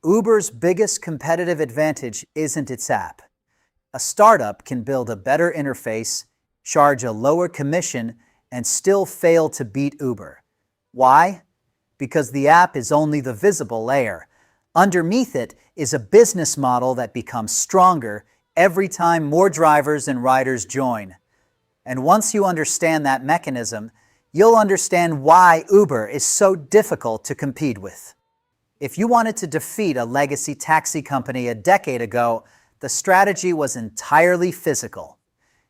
Uber's biggest competitive advantage isn't its app. A startup can build a better interface, charge a lower commission, and still fail to beat Uber. Why? Because the app is only the visible layer. Underneath it is a business model that becomes stronger every time more drivers and riders join. And once you understand that mechanism, you'll understand why Uber is so difficult to compete with. If you wanted to defeat a legacy taxi company a decade ago, the strategy was entirely physical.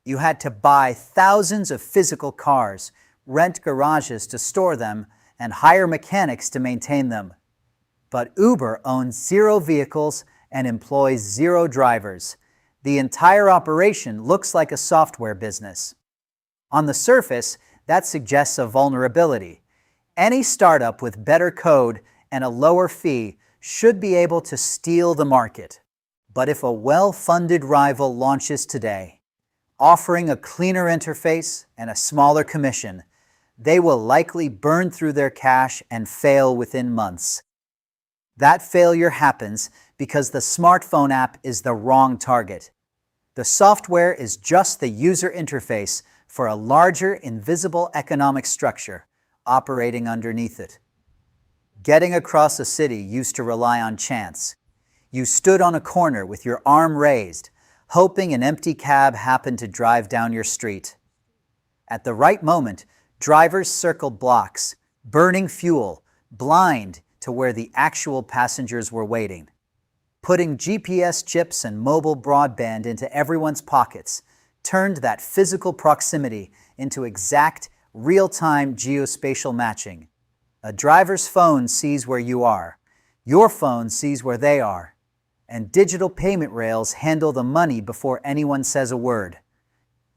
You had to buy thousands of physical cars, rent garages to store them, and hire mechanics to maintain them. But Uber owns 0 vehicles and employs 0 drivers. The entire operation looks like a software business. On the surface, that suggests a vulnerability. Any startup with better code and a lower fee should be able to steal the market. But if a well-funded rival launches today, offering a cleaner interface and a smaller commission, they will likely burn through their cash and fail within months. That failure happens because the smartphone app is the wrong target. The software is just the user interface for a larger, invisible economic structure operating underneath it. Getting across a city used to rely on chance. You stood on a corner with your arm raised, hoping an empty cab happened to drive down your street. At the right moment, drivers circled blocks, burning fuel, blind to where the actual passengers were waiting. Putting GPS chips and mobile broadband into everyone's pockets turned that physical proximity into exact, real-time geospatial matching. A driver's phone sees where you are, your phone sees where they are, and digital payment rails handle the money before anyone says a word.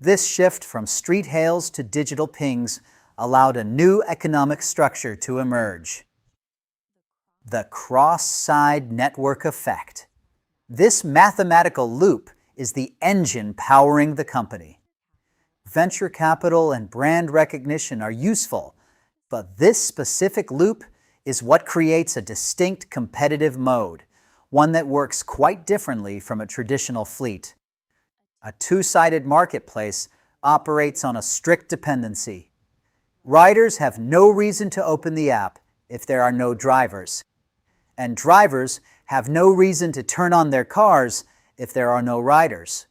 This shift from street hails to digital pings allowed a new economic structure to emerge. The cross-side network effect. This mathematical loop is the engine powering the company. Venture capital and brand recognition are useful, but this specific loop is what creates a distinct competitive mode, one that works quite differently from a traditional fleet. A two-sided marketplace operates on a strict dependency. Riders have no reason to open the app if there are no drivers, and drivers have no reason to turn on their cars if there are no riders.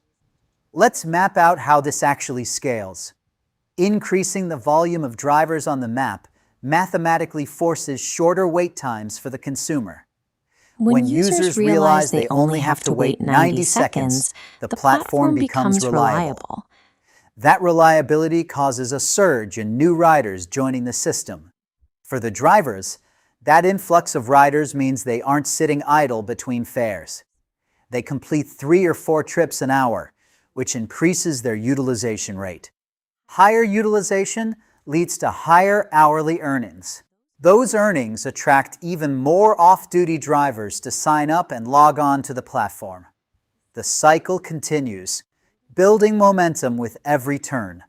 Let's map out how this actually scales. Increasing the volume of drivers on the map mathematically forces shorter wait times for the consumer. When users realize they only have to wait 90 seconds, the platform becomes reliable. That reliability causes a surge in new riders joining the system. For the drivers, that influx of riders means they aren't sitting idle between fares. They complete 3 or 4 trips an hour, which increases their utilization rate. Higher utilization leads to higher hourly earnings. Those earnings attract even more off-duty drivers to sign up and log on to the platform. The cycle continues, building momentum with every turn.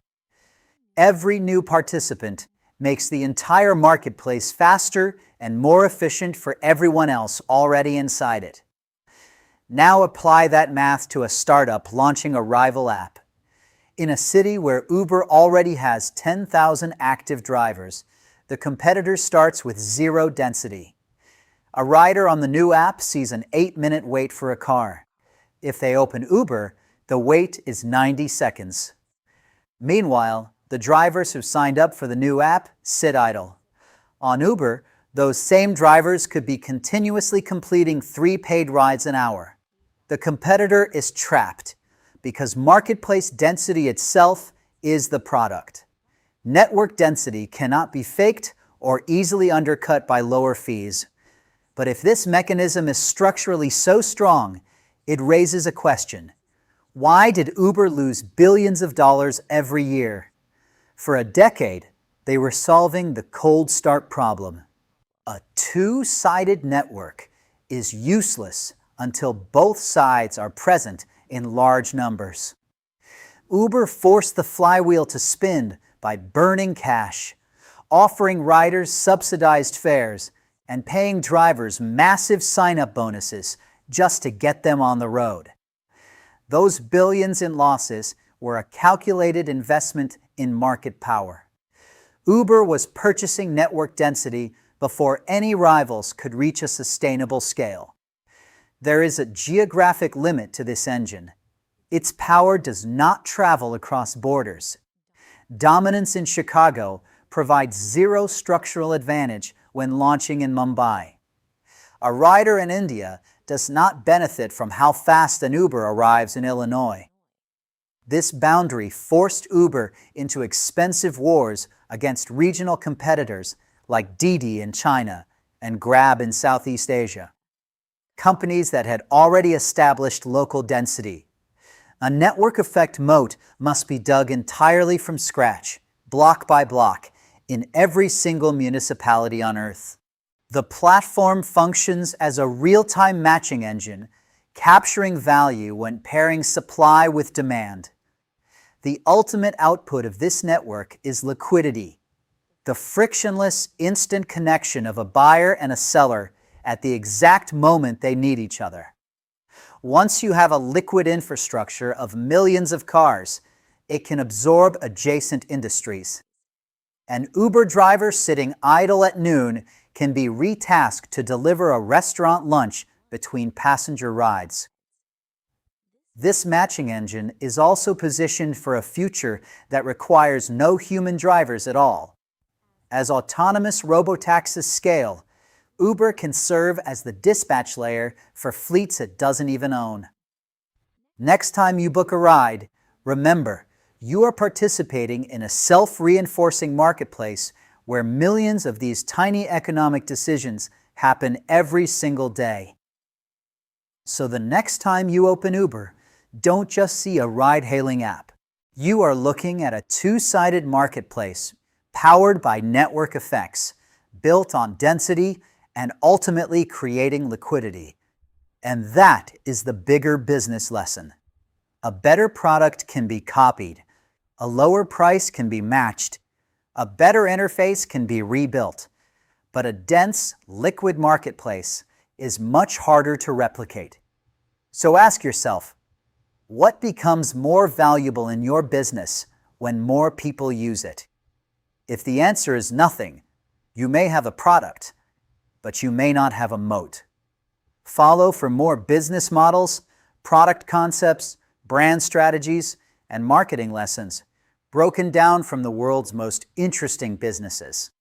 Every new participant makes the entire marketplace faster and more efficient for everyone else already inside it. Now apply that math to a startup launching a rival app. In a city where Uber already has 10,000 active drivers, the competitor starts with 0 density. A rider on the new app sees an 8-minute wait for a car. If they open Uber, the wait is 90 seconds. Meanwhile, the drivers who signed up for the new app sit idle. On Uber, those same drivers could be continuously completing 3 paid rides an hour. The competitor is trapped because marketplace density itself is the product. Network density cannot be faked or easily undercut by lower fees. But if this mechanism is structurally so strong, it raises a question. Why did Uber lose billions of dollars every year? For a decade, they were solving the cold start problem. A two-sided network is useless until both sides are present in large numbers. Uber forced the flywheel to spin by burning cash, offering riders subsidized fares, and paying drivers massive sign-up bonuses just to get them on the road. Those billions in losses were a calculated investment in market power. Uber was purchasing network density before any rivals could reach a sustainable scale. There is a geographic limit to this engine. Its power does not travel across borders. Dominance in Chicago provides zero structural advantage when launching in Mumbai. A rider in India does not benefit from how fast an Uber arrives in Illinois. This boundary forced Uber into expensive wars against regional competitors like Didi in China and Grab in Southeast Asia, companies that had already established local density. A network effect moat must be dug entirely from scratch, block by block, in every single municipality on Earth. The platform functions as a real-time matching engine, capturing value when pairing supply with demand. The ultimate output of this network is liquidity, the frictionless, instant connection of a buyer and a seller at the exact moment they need each other. Once you have a liquid infrastructure of millions of cars, it can absorb adjacent industries. An Uber driver sitting idle at noon can be retasked to deliver a restaurant lunch between passenger rides. This matching engine is also positioned for a future that requires no human drivers at all. As autonomous robotaxis scale, Uber can serve as the dispatch layer for fleets it doesn't even own. Next time you book a ride, remember, you are participating in a self-reinforcing marketplace where millions of these tiny economic decisions happen every single day. So the next time you open Uber, don't just see a ride-hailing app. You are looking at a two-sided marketplace powered by network effects, built on density, and ultimately creating liquidity. And that is the bigger business lesson. A better product can be copied. A lower price can be matched. A better interface can be rebuilt. But a dense, liquid marketplace is much harder to replicate. So ask yourself, what becomes more valuable in your business when more people use it? If the answer is nothing, you may have a product, but you may not have a moat. Follow for more business models, product concepts, brand strategies, and marketing lessons broken down from the world's most interesting businesses.